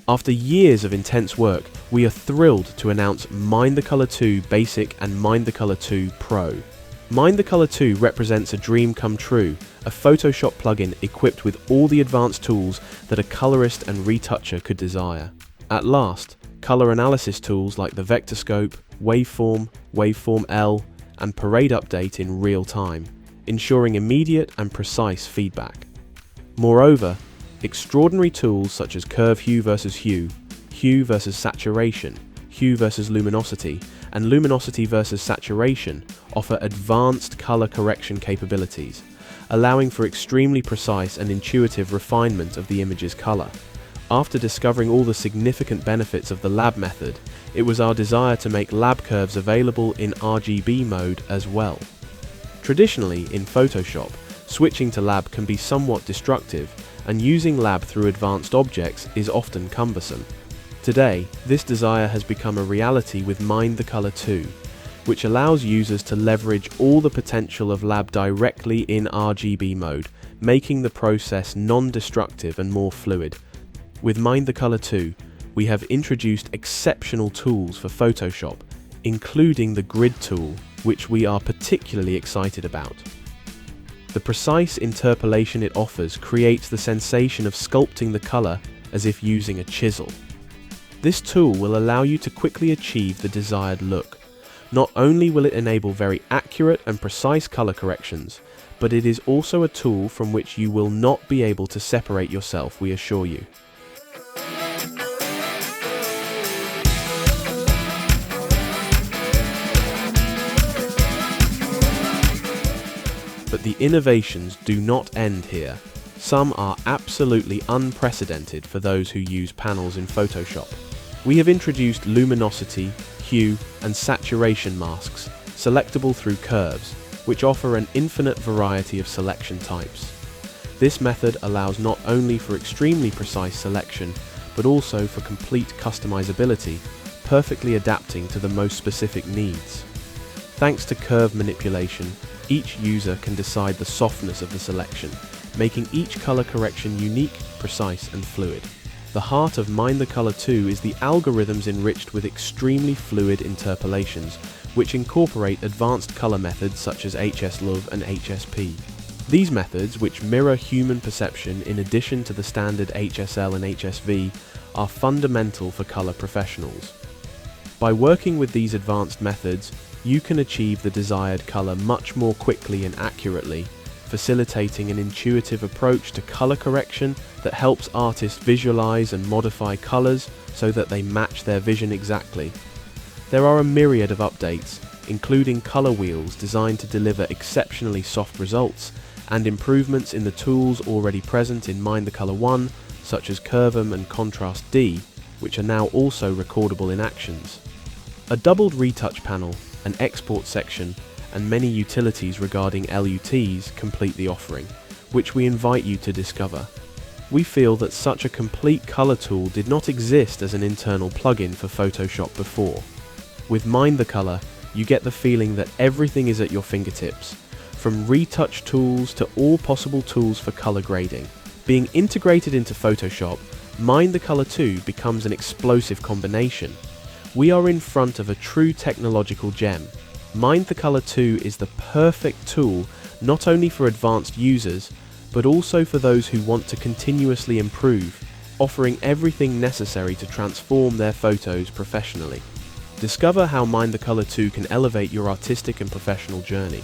After years of intense work, we are thrilled to announce Mindthecolor 2 Basic and Mindthecolor 2 Pro. Mindthecolor 2 represents a dream come true, a Photoshop plugin equipped with all the advanced tools that a colorist and retoucher could desire. At last, color analysis tools like the vector scope, waveform, waveform L, and parade update in real time, ensuring immediate and precise feedback. Moreover, extraordinary tools such as curve hue versus hue, hue versus saturation, hue versus luminosity, and luminosity versus saturation offer advanced color correction capabilities, allowing for extremely precise and intuitive refinement of the image's color. After discovering all the significant benefits of the lab method, it was our desire to make lab curves available in RGB mode as well. Traditionally, in Photoshop, switching to lab can be somewhat destructive, and using lab through advanced objects is often cumbersome. Today, this desire has become a reality with Mindthecolor 2, which allows users to leverage all the potential of lab directly in RGB mode, making the process non-destructive and more fluid. With Mindthecolor 2, we have introduced exceptional tools for Photoshop, including the grid tool, which we are particularly excited about. The precise interpolation it offers creates the sensation of sculpting the color as if using a chisel. This tool will allow you to quickly achieve the desired look. Not only will it enable very accurate and precise color corrections, but it is also a tool from which you will not be able to separate yourself, we assure you. But the innovations do not end here. Some are absolutely unprecedented for those who use panels in Photoshop. We have introduced luminosity, hue, and saturation masks, selectable through curves, which offer an infinite variety of selection types. This method allows not only for extremely precise selection, but also for complete customizability, perfectly adapting to the most specific needs. Thanks to curve manipulation, each user can decide the softness of the selection, making each color correction unique, precise, and fluid. The heart of Mindthecolor 2 is the algorithms enriched with extremely fluid interpolations, which incorporate advanced color methods such as HSLUV and HSP. These methods, which mirror human perception in addition to the standard HSL and HSV, are fundamental for color professionals. By working with these advanced methods, you can achieve the desired color much more quickly and accurately, facilitating an intuitive approach to color correction that helps artists visualize and modify colors so that they match their vision exactly. There are a myriad of updates, including color wheels designed to deliver exceptionally soft results, and improvements in the tools already present in Mindthecolor 1, such as Curvum and Contrast D, which are now also recordable in actions. A doubled retouch panel, an export section, and many utilities regarding LUTs complete the offering, which we invite you to discover. We feel that such a complete color tool did not exist as an internal plugin for Photoshop before. With Mindthecolor, you get the feeling that everything is at your fingertips, from retouch tools to all possible tools for color grading. Being integrated into Photoshop, Mindthecolor 2 becomes an explosive combination. We are in front of a true technological gem. Mindthecolor 2 is the perfect tool not only for advanced users, but also for those who want to continuously improve, offering everything necessary to transform their photos professionally. Discover how Mindthecolor 2 can elevate your artistic and professional journey.